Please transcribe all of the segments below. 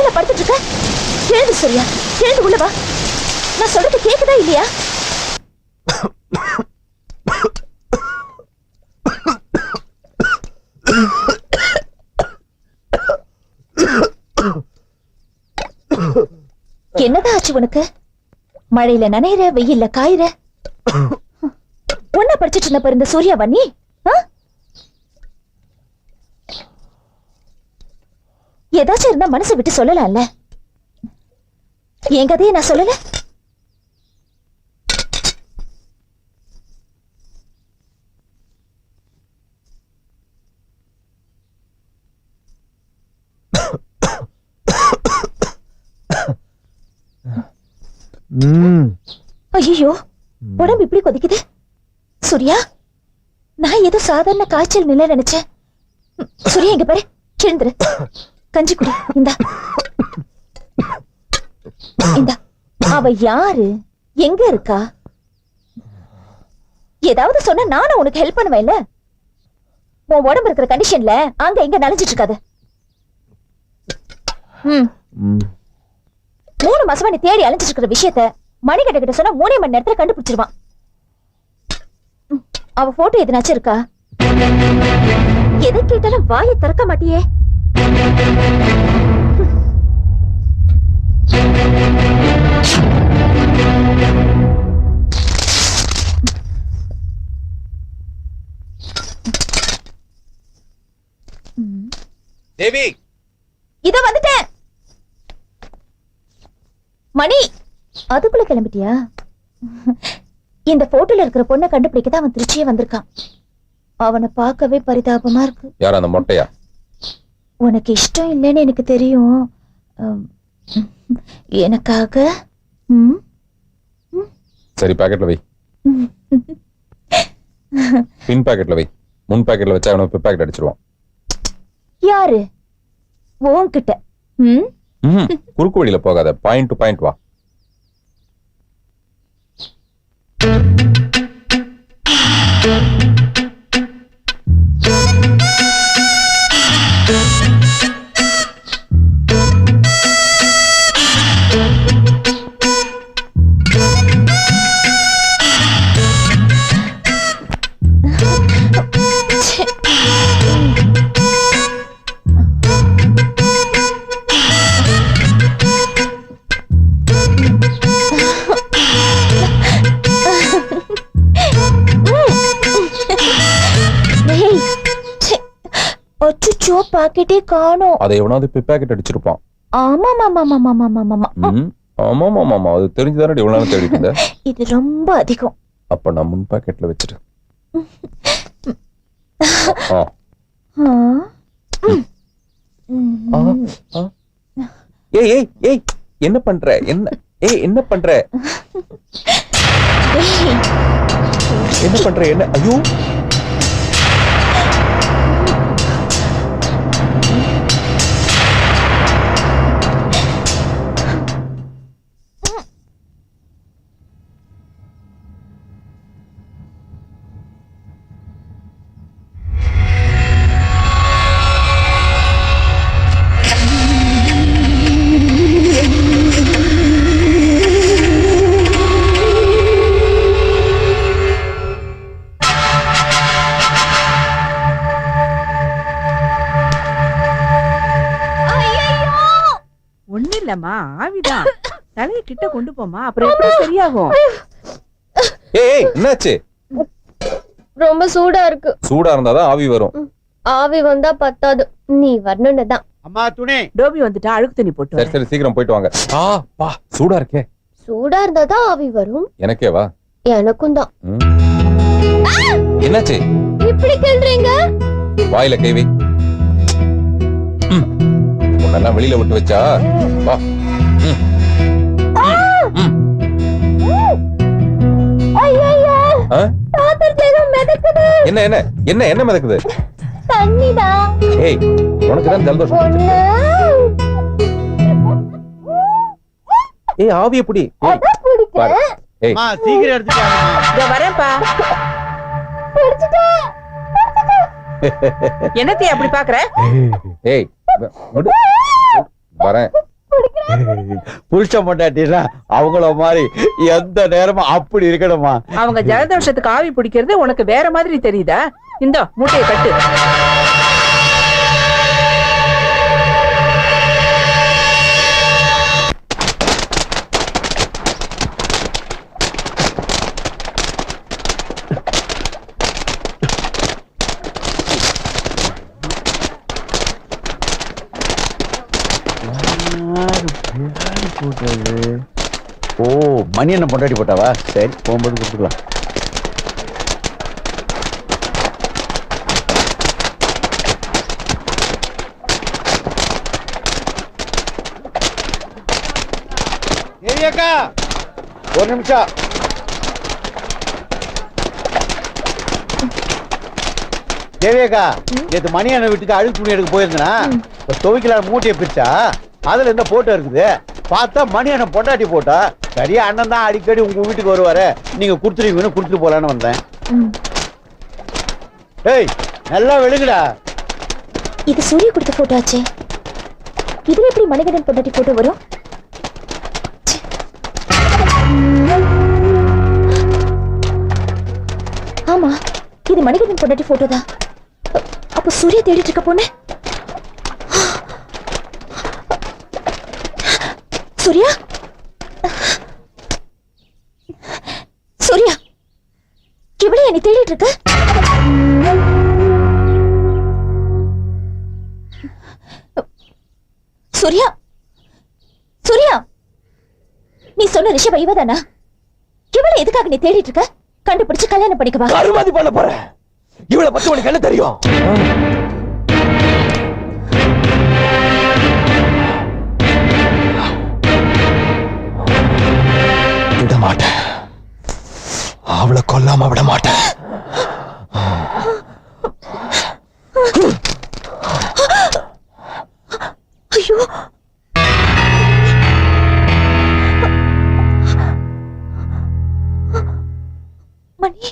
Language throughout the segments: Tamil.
வாயில படுத்துட்டு இருக்க? எழுந்து சரியா, எழுந்து உள்ள வா. நான் சொல்றது கேக்குதா இல்லையா? என்னதான் ஆச்சு உனக்கு? மழையில நனையிற, வெயில்ல காயிற. ஒன்னா படிச்சிட்டு இருந்த பாரு இந்த சூர்யாவா நீ? ஏதாச்சும் இருந்தா மனசை விட்டு சொல்லலாம்ல. என் கதையை நான் சொல்லல. ஐயோ, உடம்பு இப்படி கொதிக்குது. சூர்யா, நான் ஏதோ சாதாரண காய்ச்சல் நிலை நினைச்சேன். சூர்யா, இங்க பாரு, எழுந்துரு, கஞ்சி குடி. இந்தா இந்தா. அவ யாரு, எங்க இருக்கா? ஏதாவது சொன்ன நானும் உனக்கு ஹெல்ப் பண்ணுவேன்ல. உன் உடம்பு இருக்கிற கண்டிஷன்ல அங்க எங்க நனைஞ்சிட்டு இருக்காது. 3 மாசமா நீ தேடி அலைஞ்சிட்டு இருக்கிற விஷயத்த மணிக்கட்ட கிட்ட சொன்னா 3 மணி நேரத்துல கண்டுபிடிச்சிருவான். அவ போட்டோ எதுனாச்சும் இருக்கா? எதை கேட்டாலும் வாயை திறக்க மாட்டியே. தேவி, இத வந்துட்டேன். மணி, அதுக்குள்ள கிளம்பிட்டியா? இந்த போட்டோல இருக்கிற பொண்ணை கண்டுபிடிக்கதான் அவன் திருச்சியே வந்திருக்கான். அவனை பார்க்கவே பரிதாபமா இருக்கு. யார் அந்த மொட்டையா? உனக்கு இஷ்டம் இல்லைன்னு எனக்கு தெரியும். எனக்காக சரி, பாக்கெட்ல வை. பின் பாக்கெட்ல வை. முன் பாக்கெட்ல வச்சா அவன பின் பாக்கெட் அடிச்சிருவான். யாரு? உன்கிட்ட? குறுக்கு வழியில போகாத, பாயிண்ட் டு பாயிண்ட் வா. பாக்கெட்டே காணோம். அதை எவனாவது பின் பாக்கெட் அடிச்சிருப்பான். ஆமா, அது தெரிஞ்சுதானே இவ்வளவு நேரம் தேடிட்டு இருந்த. இது ரொம்ப அதிகம். அப்ப நான் முன் பாக்கெட்ல வச்சிட்டு. ஏய் ஏய் ஏய், என்ன பண்ற? என்ன பண்ற? என்ன பண்ற? என்ன? ஐயோ, ஆவிதான். தலையை கிட்ட கொண்டு போமா, அப்புறம் எப்படி சரியாகும்? ஏய், என்னாச்சு? ரொம்ப சூடா இருக்கு. சூடா இருந்தாதான் ஆவி வரும். ஆவி வந்தா பத்தாது, நீ வரணும்னு தான். அம்மா துணி. டோபி வந்துட்டா, அழுக்கு தண்ணி போட்டு. சரி சரி, சீக்கிரம் போயிட்டு வாங்க. பா, சூடா இருக்கே. சூடா இருந்தாதான் ஆவி வரும். எனக்கே வா. எனக்கும் தான். என்னாச்சு? இப்படி கேள்றீங்க? வாயில கை வை. உன்னெல்லாம் வெளியில விட்டு வச்சா வா. என்ன என்ன என்ன என்ன மிதக்குது? தண்ணிதான். ஏய், உனக்கு தான் ஜலதோஷம். ஏய், ஆவி எப்படி? பாரு. ஏய், மா சீக்கிரம் எடுத்துட்டு வாங்க. இதோ வரேன்ப்பா. என்னத்தை அப்படி பாக்குற? ஏய், விடு. வரேன். புருஷன் பொண்டாட்டினா அவங்கள மாதிரி எந்த நேரமும் அப்படி இருக்கணுமா? அவங்க ஜலதோஷத்துக்கு ஆவி பிடிக்கிறது உனக்கு வேற மாதிரி தெரியுதா? இந்த மூட்டையை கட்டு. ஓ, மணி என்ன பொண்டாட்டி போட்டாவா? சரி, போகும்போது கொடுத்துக்கலாம். ஒரு நிமிஷம். தேவியக்கா, நேற்று மணி அண்ணன் வீட்டுக்கு அழுக்கு துணி எடுக்க போயிருந்தனா, துவைக்கல மூட்டையை பிரிச்சா அதுல என்ன போட்டோ இருக்குது. பார்த்தா மணி அண்ணன் பொண்டாட்டி போட்டா. சரியா, அண்ணன் தான் அடிக்கடி உங்க வீட்டுக்கு வருவாரு, நீங்க குடுத்துருவீங்கன்னு குடுத்துட்டு போலான்னு வந்தேன். ஏய், நல்லா வெளுங்கடா. இது சூரிய கொடுத்த போட்டோ ஆச்சே. இதுல எப்படி மணிகண்டன் பொண்டாட்டி போட்டோ வரும்? ஆமா, இது மணிகண்டன் பொண்டாட்டி போட்டோ தான். அப்ப சூரிய தேடிட்டு இருக்க பொண்ணு சூர்யா. சூர்யா, இவளே என்னை தேடிட்டு இருக்க? சூர்யா, சூர்யா, நீ சொன்ன ரிஷப இவதானா? இவளை எதுக்காக நீ தேடிட்டு இருக்க? கண்டுபிடிச்சு கல்யாணம் பண்ணிக்கவா? கருமாதி பண்ண போற. இவளை பத்தி உனக்கு என்ன தெரியும்? விட மாட்டேன், அவளை கொல்லாம விட மாட்டேன். ஐயோ, மணி.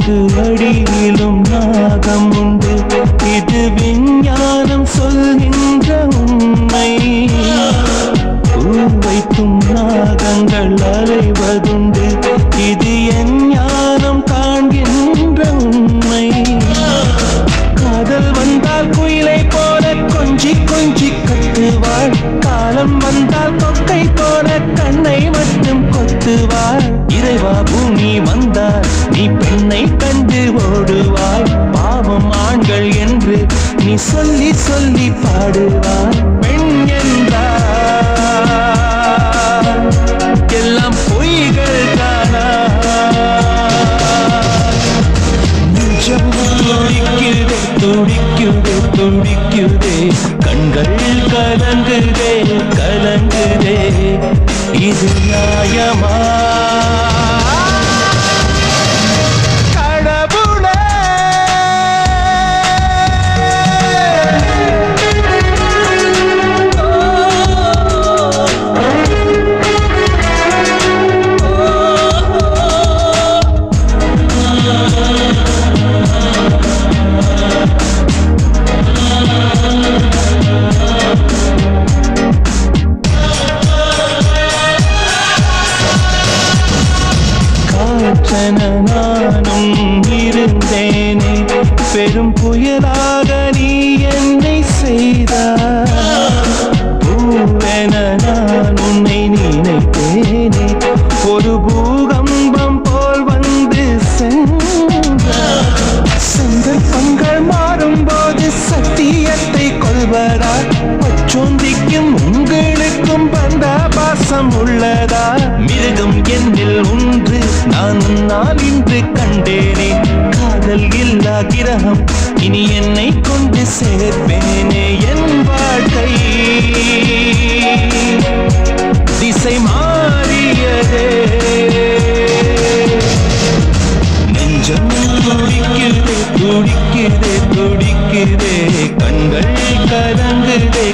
மூக்கு அடியிலும் நாகம் உண்டு, இது விஞ்ஞானம் சொல்கின்ற உண்மை. பூ வைத்தும் நாகங்கள் அலைவதுண்டு, இது என் ஞானம் காண்கின்ற உண்மை. காதல் வந்தால் குயிலை போல கொஞ்சி கொஞ்சி கத்துவாள், காலம் வந்தால் கொக்கை போல கண்ணை மட்டும் கொத்துவாள். இறைவா பூமி வந்தால் நீ பெண்ணை கண்டு ஓடுவாய், பாவம் ஆண்கள் என்று நீ சொல்லி சொல்லி பாடுவாய். பெண் என்றால் எல்லாம் பொய்கள் தானா? நெஞ்சம் துடிக்குதே துடிக்குதே துடிக்குதே, கண்கள் கலங்குதே கலங்குதே, இது நியாயமா? கடவுளே நானும் இருந்தேனே, பெரும் புயலாக நீ என்னை செய்தாய். பூவென நான் உன்னை நினைத்தேனே, ஒரு பூகம்பம் போல் வந்து சென்றாய். சந்தர்ப்பங்கள் மாறும்போது சத்தியத்தை கொள்வதா? பச்சோந்திக்கும் உங்களுக்கும் பந்த பாசம் உள்ளதா? மிருகம் என்னில் ஒன்று நான் உன்னால் இன்று கண்டேனே, காதல் இல்லா கிரகம் இனி என்னை கொண்டு சேர்ப்பேனே. என் வாழ்க்கை திசை மாறியதே, நெஞ்சம் துடிக்குதே துடிக்குதே துடிக்குதே, கண்கள் கலங்குதே